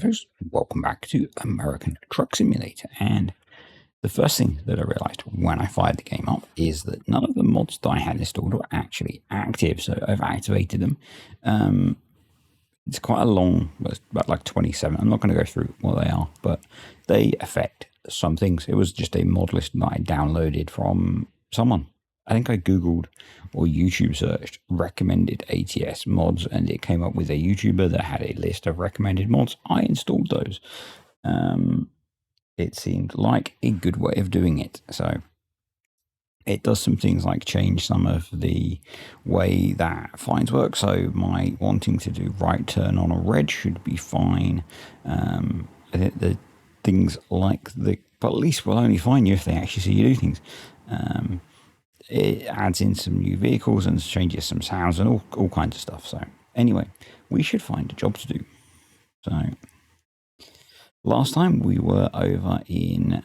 drivers, welcome back to American Truck Simulator. And the first thing that I realized when I fired the game up is that none of the mods that I had installed were actually active, so I've activated them. It's quite a long, it's about like 27. I'm not going to go through what they are, but they affect some things. It was just a mod list that I downloaded from someone. I think I Googled or YouTube searched recommended ATS mods, and it came up with a YouTuber that had a list of recommended mods. I installed those. It seemed like a good way of doing it. So it does some things like change some of the way that fines work. So my wanting to do right turn on a red should be fine. I think the things like the police will only fine you if they actually see you do things. It adds in some new vehicles and changes some sounds and all kinds of stuff. So anyway, we should find a job to do. So last time we were over in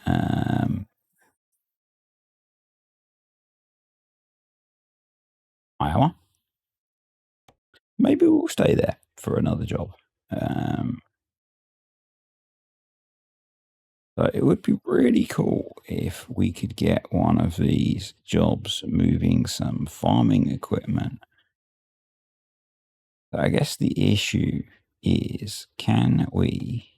Iowa. Maybe we'll stay there for another job. But it would be really cool if we could get one of these jobs moving some farming equipment. But I guess the issue is, can we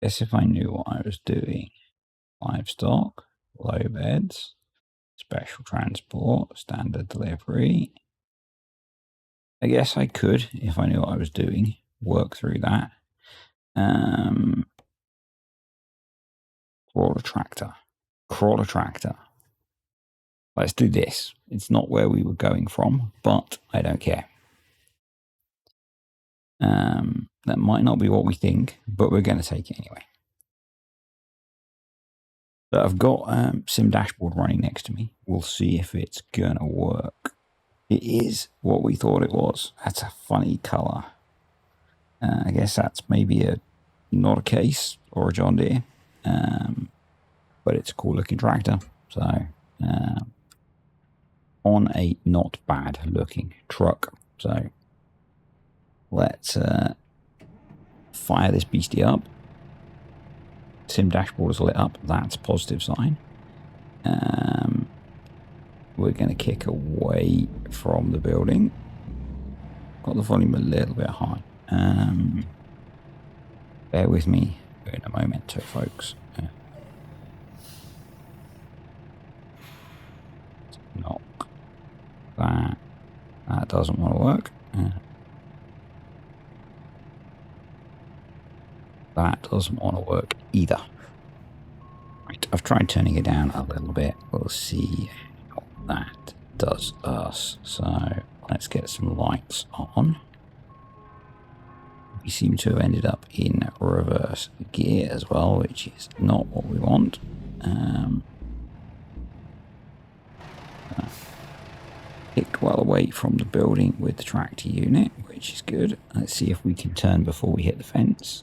guess if I knew what I was doing. Livestock, low beds, special transport, standard delivery. I guess I could, if I knew what I was doing, work through that. Crawler tractor. Let's do this. It's not where we were going from, but I don't care. That might not be what we think, but we're going to take it anyway. So I've got Sim Dashboard running next to me. We'll see if it's going to work. It is what we thought it was. That's a funny color. I guess that's maybe not a Case or a John Deere, but it's a cool looking tractor. So on a not bad looking truck. So let's fire this beastie up. Sim Dashboard is lit up. That's a positive sign. We're going to kick away from the building. Got the volume a little bit high. Bear with me in a moment, folks. Knock that. That doesn't want to work. That doesn't want to work either. Right, I've tried turning it down a little bit. We'll see what that does us. So let's get some lights on. We seem to have ended up in reverse gear as well, which is not what we want. Kicked well away from the building with the tractor unit, which is good. Let's see if we can turn before we hit the fence.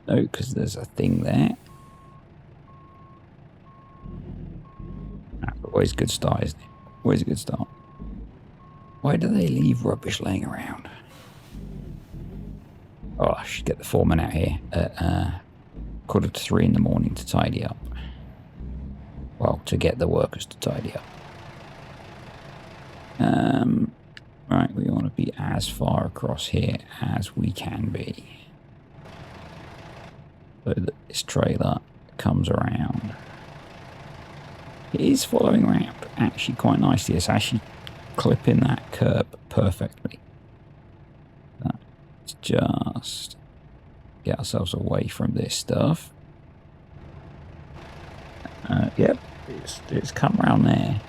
No, because there's a thing there. That's always a good start, isn't it? Always a good start. Why do they leave rubbish laying around? Oh, I should get the foreman out here at 2:45 in the morning to tidy up. Well, to get the workers to tidy up. Right, we want to be as far across here as we can be. So that this trailer comes around. It is following around actually quite nicely. It's actually clipping that curb perfectly. Let's just get ourselves away from this stuff. Yep, it's come around there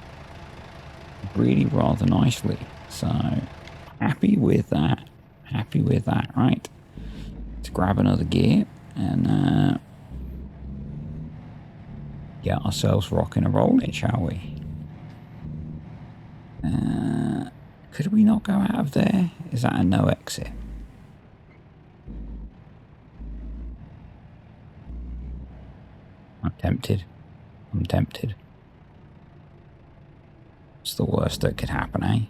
really rather nicely. So happy with that. Happy with that, right? Let's grab another gear and get ourselves rocking and rolling, shall we? Could we not go out of there? Is that a no exit? I'm tempted. What's the worst that could happen, eh?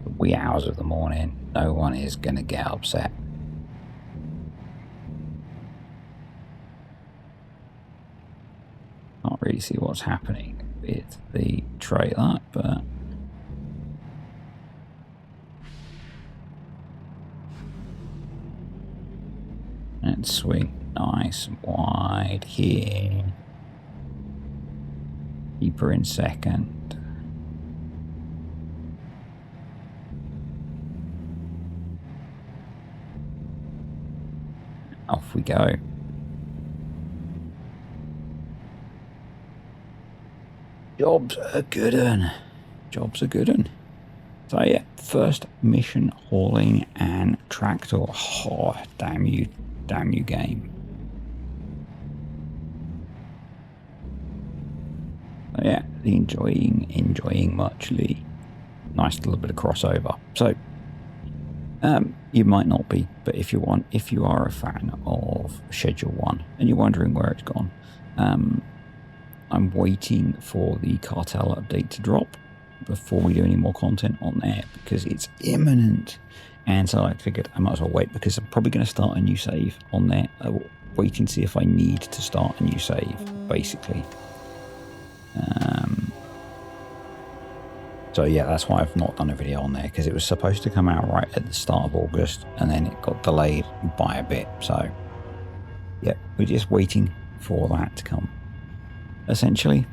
The wee hours of the morning, no one is going to get upset. Can't really see what's happening with the trailer, but let's swing nice and wide here. Keep her in second. Off we go. Job's a good un. Job's a good un. So yeah, first mission hauling and tractor. Oh, damn you game. So yeah, enjoying muchly. Nice little bit of crossover. So you might not be, but if you are a fan of Schedule 1 and you're wondering where it's gone, I'm waiting for the cartel update to drop before we do any more content on there because it's imminent. And so I figured I might as well wait because I'm probably going to start a new save on there. Waiting to see if I need to start a new save, basically. So yeah, that's why I've not done a video on there because it was supposed to come out right at the start of August and then it got delayed by a bit. So yeah, we're just waiting for that to come, essentially.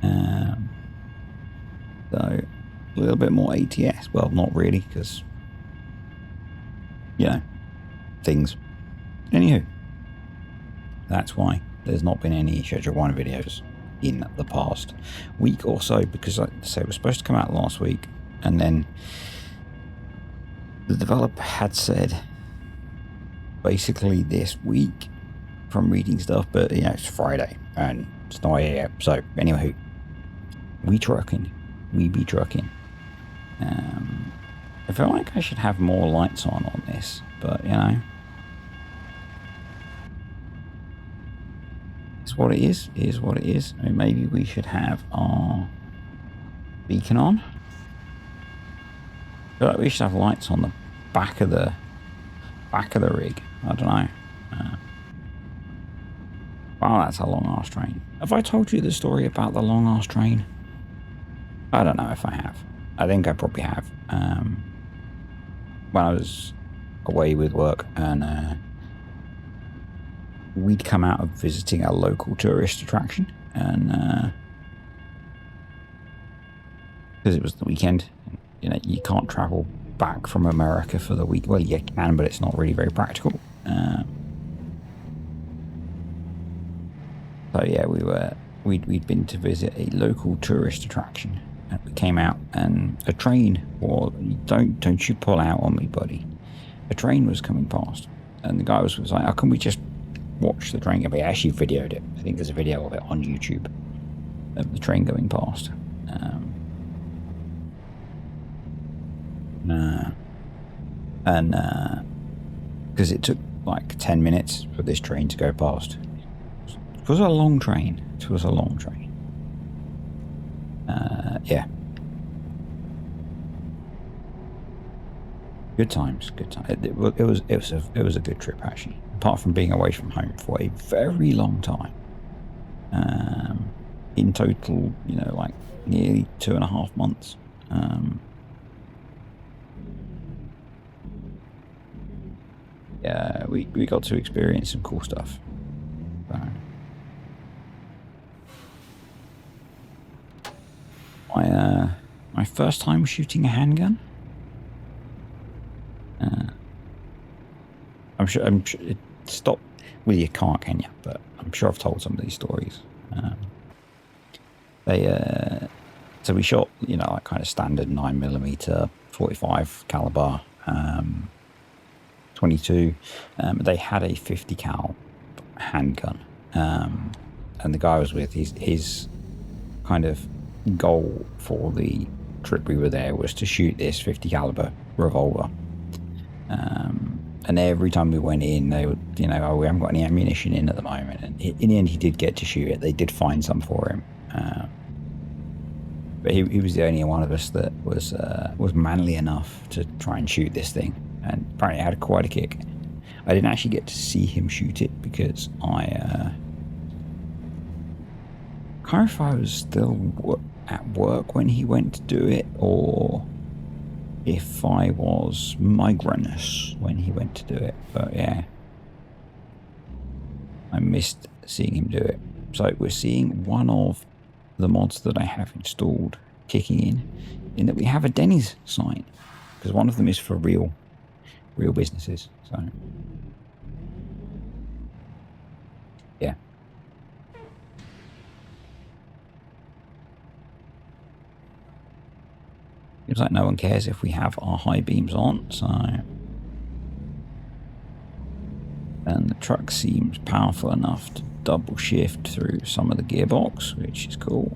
So a little bit more ATS. Well, not really because, you know, things. Anywho, that's why there's not been any Schedule 1 videos in the past week or so because, like I say, it was supposed to come out last week and then the developer had said basically this week from reading stuff, but you know, it's Friday and it's not here yet. So anyway, we be trucking. I feel like I should have more lights on this, but you know, it's what it is what it is. I mean, maybe we should have our beacon on. I feel like we should have lights on the back of the rig. I don't know. Wow, that's a long ass train. Have I told you the story about the long ass train? I don't know if I have. I think I probably have. When I was away with work and we'd come out of visiting a local tourist attraction and because it was the weekend, you know, you can't travel back from America for the week. Well, you can, but it's not really very practical. So yeah, we'd been to visit a local tourist attraction. And we came out and a train, or don't you pull out on me, buddy. A train was coming past and the guy was like, how can we just watch the train? But I actually videoed it. I think there's a video of it on YouTube of the train going past. And because it took like 10 minutes for this train to go past. It was a long train. Yeah. Good times. It was a good trip actually. Apart from being away from home for a very long time. In total, you know, like nearly 2.5 months. Yeah, we got to experience some cool stuff. So. My first time shooting a handgun. I'm sure it stopped. Well, you can't, can you? But I'm sure I've told some of these stories. So we shot, you know, like kind of standard 9mm 45 caliber, 22. They had a 50 cal handgun, and the guy I was with, his kind of goal for the trip we were there was to shoot this 50 caliber revolver. And And every time we went in, they would, you know, oh, we haven't got any ammunition in at the moment. And in the end, he did get to shoot it. They did find some for him. But he was the only one of us that was manly enough to try and shoot this thing. And apparently it had quite a kick. I didn't actually get to see him shoot it because I can't remember if I was still at work when he went to do it, or if I was migrainous when he went to do it. But yeah, I missed seeing him do it. So we're seeing one of the mods that I have installed kicking in that we have a Denny's sign, because one of them is for real businesses. So yeah. Seems like no one cares if we have our high beams on, so... And the truck seems powerful enough to double shift through some of the gearbox, which is cool.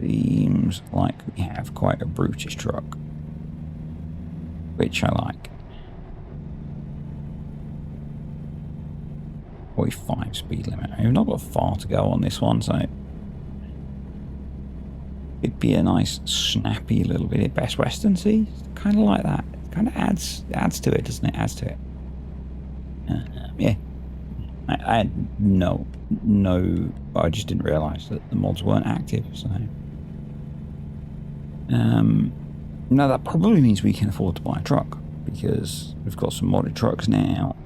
Seems like we have quite a brutish truck, which I like. 45 speed limit. I've not got far to go on this one, so it'd be a nice snappy little bit of Best Western. See, kind of like that. Kind of adds to it, doesn't it? Adds to it. Yeah. I had no. I just didn't realise that the mods weren't active. So now that probably means we can afford to buy a truck, because we've got some modded trucks now.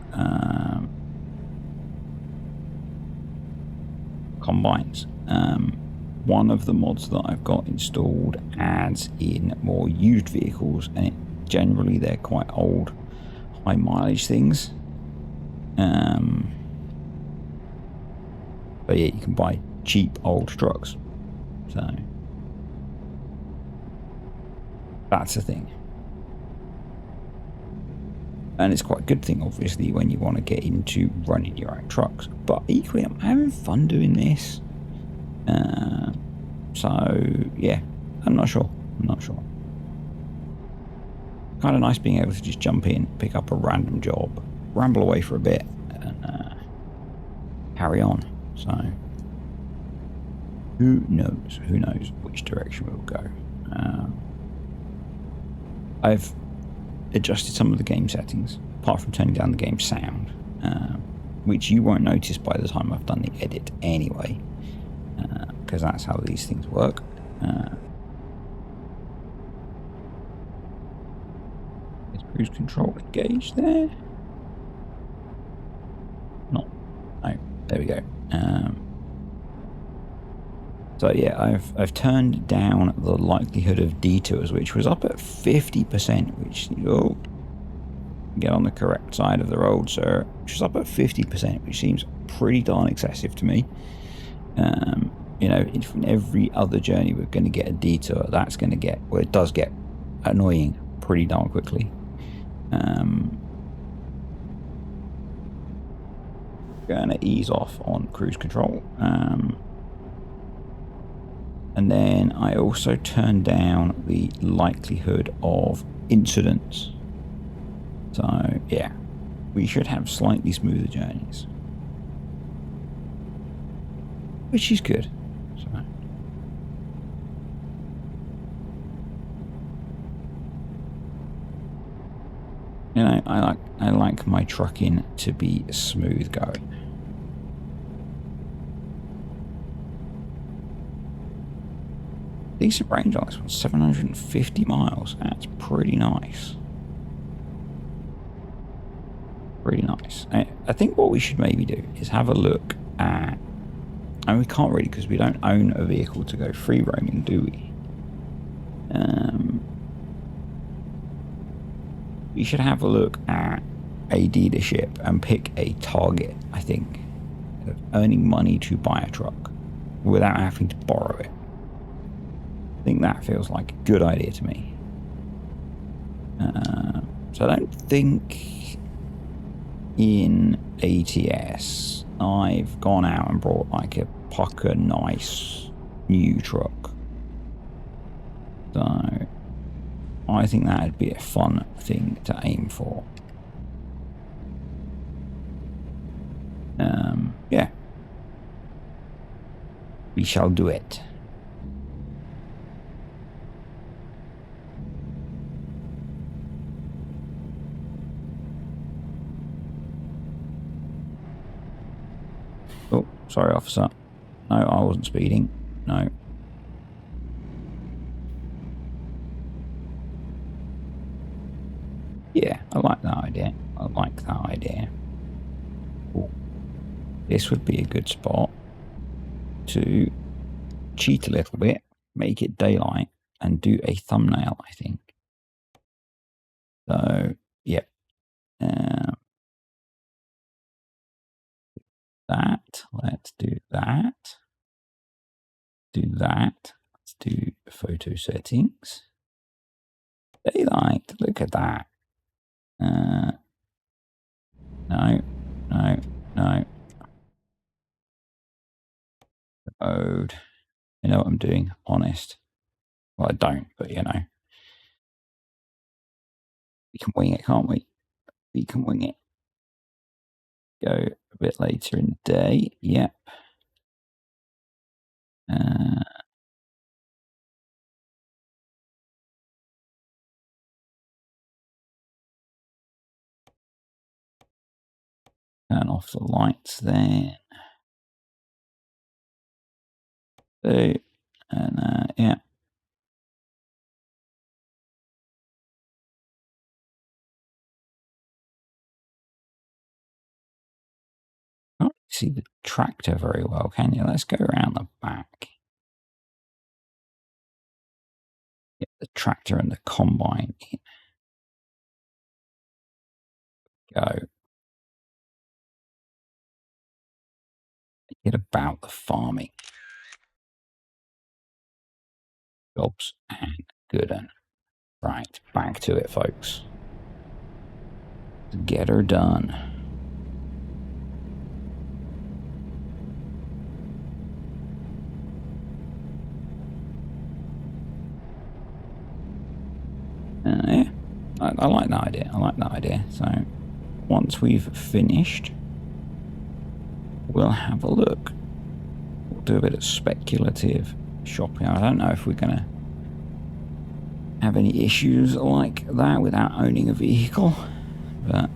Combines. One of the mods that I've got installed adds in more used vehicles, and generally they're quite old, high mileage things. But yeah, you can buy cheap old trucks, so that's a thing. And it's quite a good thing, obviously, when you want to get into running your own trucks. But equally, I'm having fun doing this. So yeah, I'm not sure. Kind of nice being able to just jump in, pick up a random job, ramble away for a bit, and carry on. So who knows which direction we'll go. I've adjusted some of the game settings, apart from turning down the game sound, which you won't notice by the time I've done the edit anyway, because that's how these things work. Is cruise control engaged there? No, there we go. So yeah, I've turned down the likelihood of detours, which was up at 50%, which, oh, get on the correct side of the road, sir, which is up at 50%, which seems pretty darn excessive to me. You know, in every other journey we're going to get a detour. That's going to get, well, it does get annoying pretty darn quickly. Going to ease off on cruise control. And then I also turned down the likelihood of incidents. So yeah, we should have slightly smoother journeys, which is good. So you know, I like my trucking to be smooth going. Decent range on this one, 750 miles. That's pretty nice. Pretty nice. I think what we should maybe do is have a look at, and we can't really because we don't own a vehicle to go free roaming, do we? We should have a look at a dealership and pick a target, I think, of earning money to buy a truck without having to borrow it. I think that feels like a good idea to me. So I don't think in ATS I've gone out and brought like a pucker nice new truck. So I think that'd be a fun thing to aim for. Yeah. We shall do it. Oh, sorry, officer. No, I wasn't speeding. No. Yeah, I like that idea. I like that idea. Ooh. This would be a good spot to cheat a little bit, make it daylight, and do a thumbnail, I think. So, yeah. That. Let's do that. Do that. Let's do photo settings. Daylight. Look at that. No. Mode. You know what I'm doing. Honest. Well, I don't, but you know. We can wing it, can't we? We can wing it. Go a bit later in the day. Yep. Turn off the lights then. So, and yeah. I can't see the tractor very well, can you? Let's go around the back. Get the tractor and the combine in. Go. Get about the farming jobs and good un. Right, back to it, folks. Get her done. Yeah, I like that idea. I like that idea. So once we've finished, we'll have a look. We'll do a bit of speculative shopping. I don't know if we're going to have any issues like that without owning a vehicle, but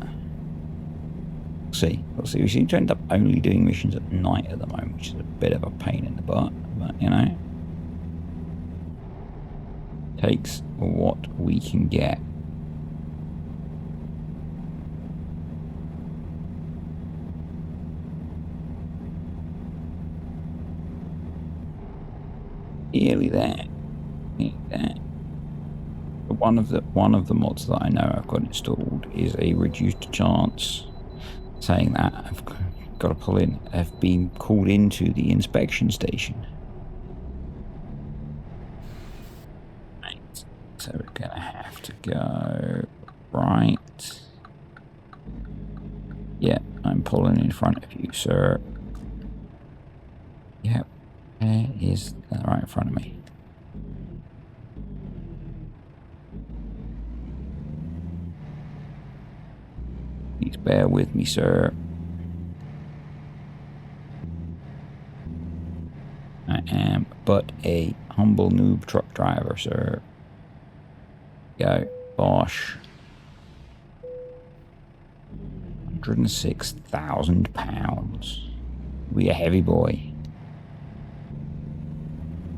we'll see. We'll see. We seem to end up only doing missions at night at the moment, which is a bit of a pain in the butt, but you know, takes what we can get. Nearly there. Nearly there. One of the mods that I know I've got installed is a reduced chance, saying that I've got to pull in. I've been called into the inspection station. Right. So we're gonna have to go right. Yeah, I'm pulling in front of you, sir. Yep, there is right in front of me. Please bear with me, sir. I am but a humble noob truck driver, sir. Go, Bosch. £106,000. Be a heavy boy.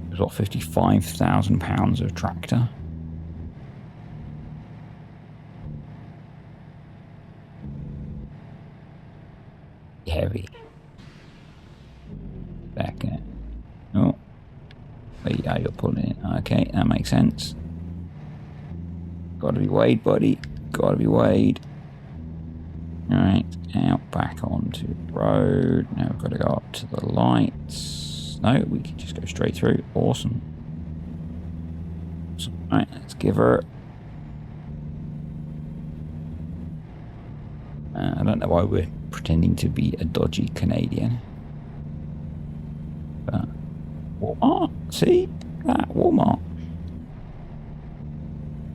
There's got £55,000 of tractor. Heavy. Back in. Oh. Yeah, you're pulling it. Okay, that makes sense. Gotta be weighed, buddy. Gotta be weighed. Alright, out back onto the road. Now we've got to go up to the lights. No, we can just go straight through. Awesome. Alright, let's give her. I don't know why we're pretending to be a dodgy Canadian. But Walmart, see? That Walmart.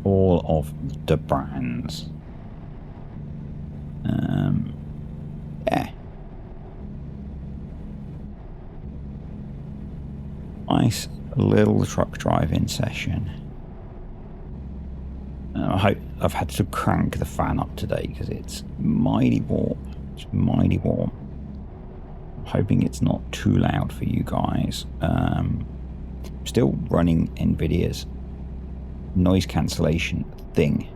All of the brands. Yeah. Nice little truck driving session. I've had to crank the fan up today because it's mighty warm. It's mighty warm. I'm hoping it's not too loud for you guys. Still running NVIDIA's noise cancellation thing.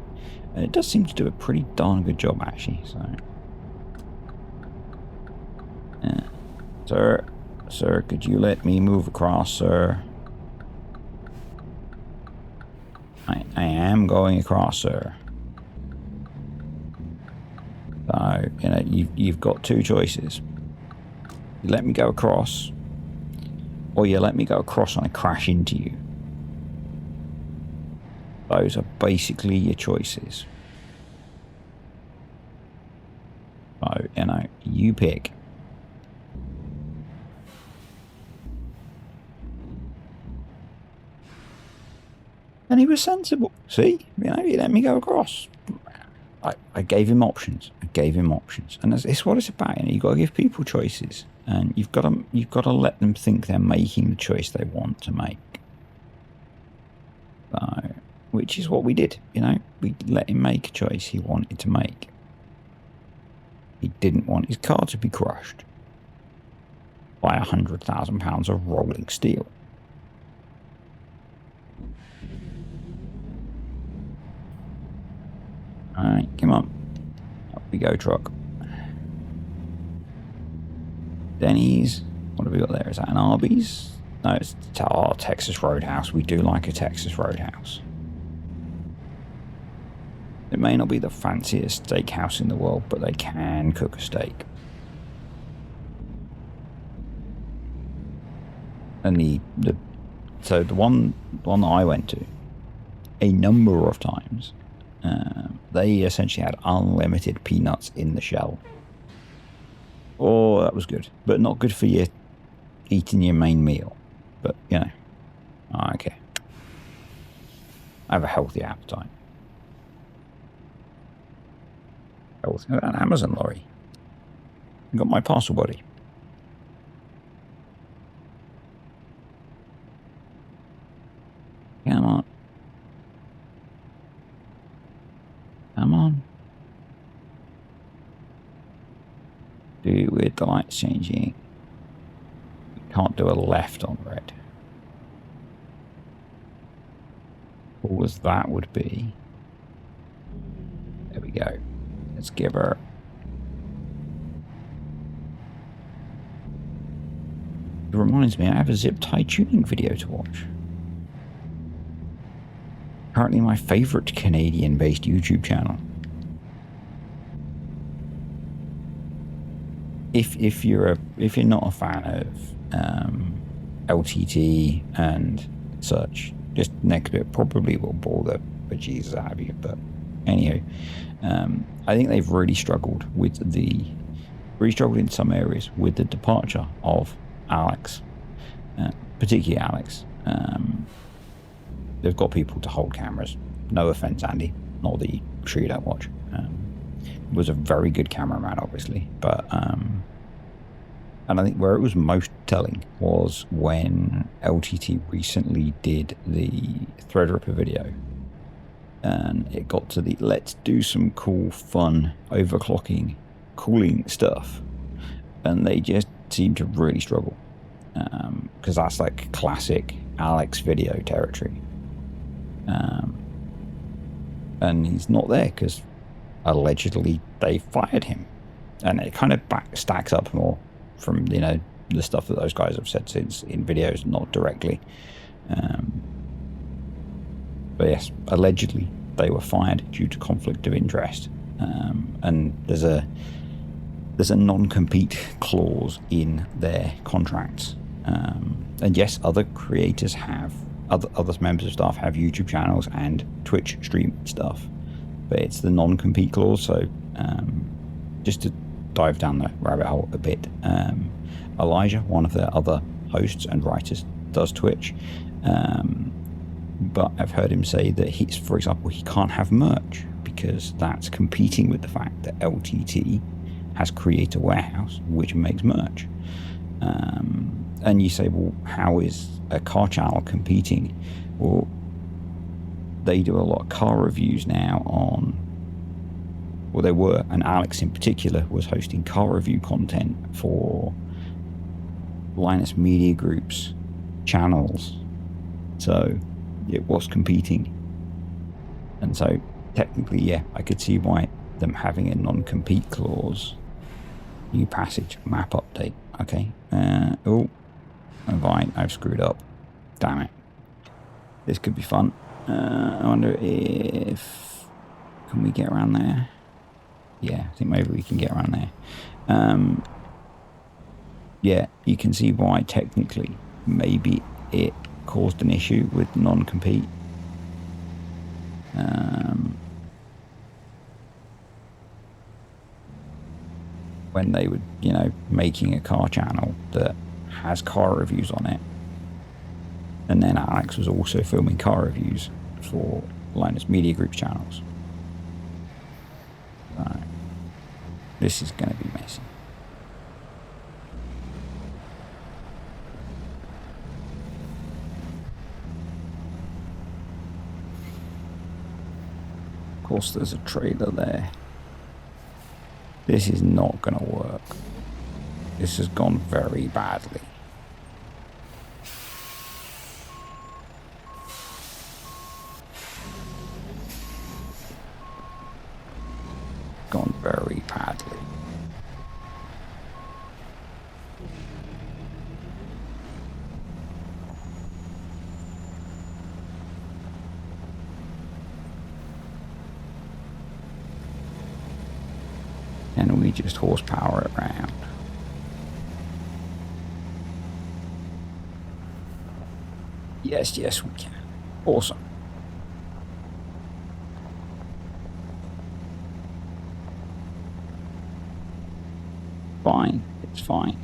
And it does seem to do a pretty darn good job, actually. So, Sir, could you let me move across, sir? I am going across, sir. So, you've got two choices. You let me go across, or you let me go across and I crash into you. Those are basically your choices. So, you pick. And he was sensible. See? He let me go across. I gave him options. And it's what it's about. You've got to give people choices. And you've got to let them think they're making the choice they want to make. So, which is what we did. We let him make a choice he wanted to make. He didn't want his car to be crushed by 100,000 pounds of rolling steel. Alright, come on. Up we go, truck. Denny's. What have we got there? Is that an Arby's? No, it's our Texas Roadhouse. We do like a Texas Roadhouse. It may not be the fanciest steakhouse in the world, but they can cook a steak. And the one that I went to a number of times, they essentially had unlimited peanuts in the shell. Oh, that was good, but not good for you eating your main meal. But okay. I have a healthy appetite. An Amazon lorry. Got my parcel, buddy. Come on. Come on. Do with the lights changing. Can't do a left on red. All as that would be. There we go. Let's give her. It reminds me, I have a zip tie tuning video to watch. Currently my favourite Canadian-based YouTube channel. If you're not a fan of LTT and such, just next bit probably will bore the bejesus out of you. But anyway, I think they've really struggled in some areas with the departure of Alex, particularly Alex. They've got people to hold cameras. No offense, Andy, not that you sure you don't watch. Was a very good cameraman, obviously, but and I think where it was most telling was when LTT recently did the Threadripper video, and it got to the let's do some cool, fun overclocking, cooling stuff, and they just seemed to really struggle because that's like classic Alex video territory, and he's not there because allegedly they fired him, and it kind of stacks up more from the stuff that those guys have said since in videos, not directly, but yes, allegedly they were fired due to conflict of interest, and there's a non-compete clause in their contracts, and yes, other creators have other members of staff have YouTube channels and Twitch stream stuff, but it's the non-compete clause. So just to dive down the rabbit hole a bit, Elijah, one of their other hosts and writers, does Twitch. But I've heard him say that for example, he can't have merch because that's competing with the fact that LTT has Creator Warehouse, which makes merch. And you say, well, how is a car channel competing? Well, they do a lot of car reviews now on, well, they were, and Alex in particular was hosting car review content for Linus Media Group's channels. So it was competing. And so technically, yeah, I could see why them having a non-compete clause. New passage, map update. Okay. Oh, fine, I've screwed up. Damn it. This could be fun. I wonder if... Can we get around there? Yeah, I think maybe we can get around there. Yeah, you can see why technically maybe it caused an issue with non-compete. When they were, making a car channel that has car reviews on it. And then Alex was also filming car reviews for Linus Media Group channels. Right. This is going to be messy. Of course, there's a trailer there. This is not going to work. This has gone very badly. Gone very badly. Can we just horsepower it around? Yes, yes, we can. Awesome. Fine. It's fine.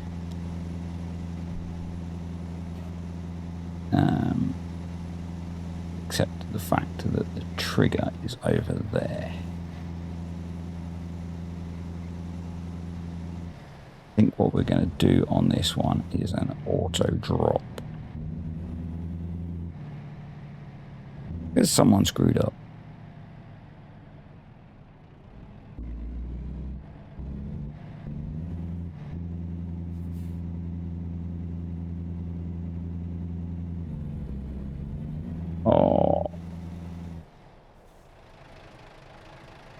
Except the fact that the trigger is over there. I think what we're going to do on this one is an auto drop. Because someone screwed up. Oh.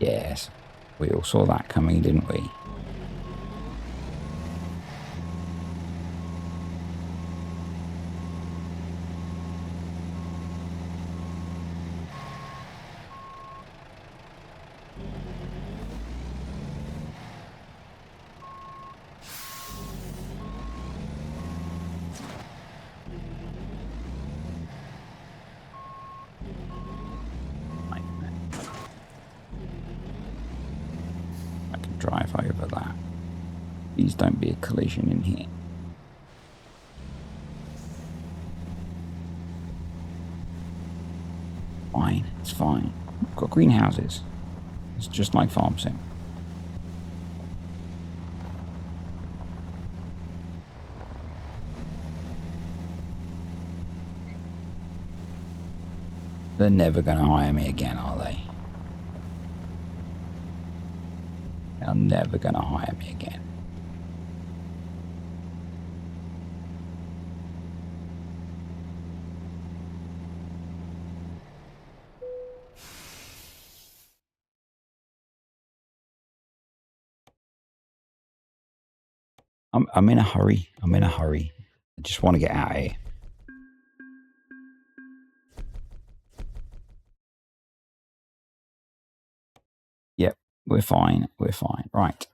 Yes. We all saw that coming, didn't we? I can drive over that. Please don't be a collision in here. Fine, it's fine. We've got greenhouses. It's just like Farm Sim. They're never going to hire me again, are they? They're never going to hire me again. I'm in a hurry. I'm in a hurry. I just want to get out of here. Yep, we're fine. We're fine. Right.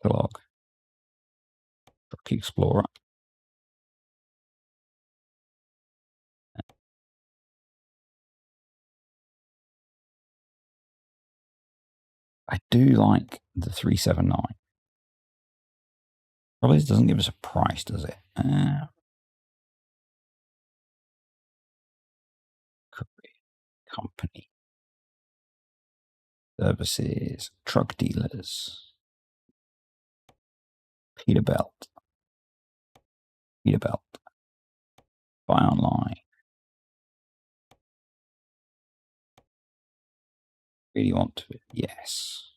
Log. Truck Explorer. I do like the 379. Probably doesn't give us a price, does it? Company. Services. Truck dealers. Peterbilt. Peterbilt. Buy online. Really want to? Yes.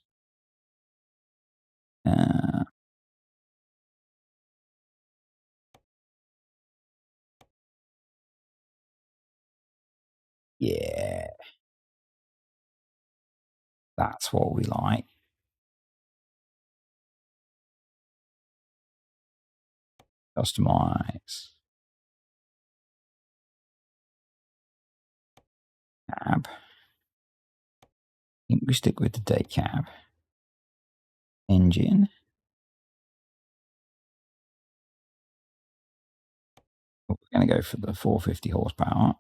Yeah. That's what we like. Customize. Cab. I think we stick with the day cab. Engine. We're going to go for the 450 horsepower.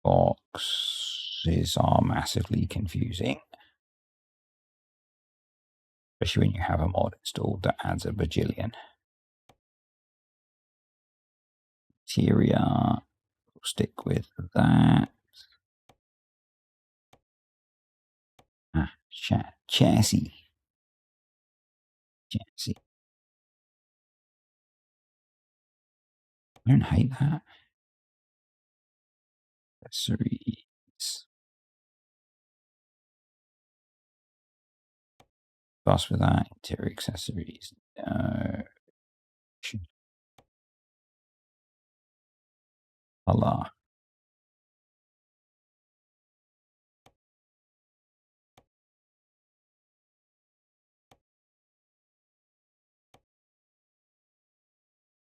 Boxes are massively confusing, especially when you have a mod installed that adds a bajillion. Interior, we'll stick with that. Chassis. Chassis. I don't hate that. Accessories. Fuss with that. Interior accessories. Allah.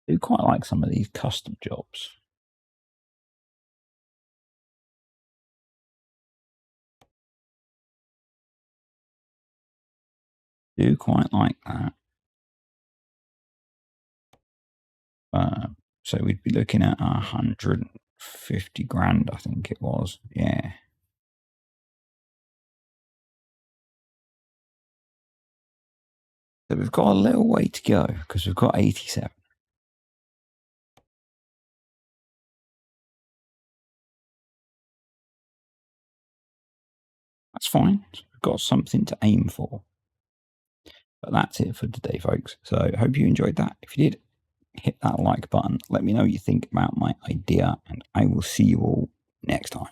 I do quite like some of these custom jobs. Do quite like that. So we'd be looking at 150 grand, I think it was. Yeah. So we've got a little way to go because we've got 87. That's fine. We've got something to aim for. But that's it for today, folks. So I hope you enjoyed that. If you did, hit that like button. Let me know what you think about my idea, and I will see you all next time.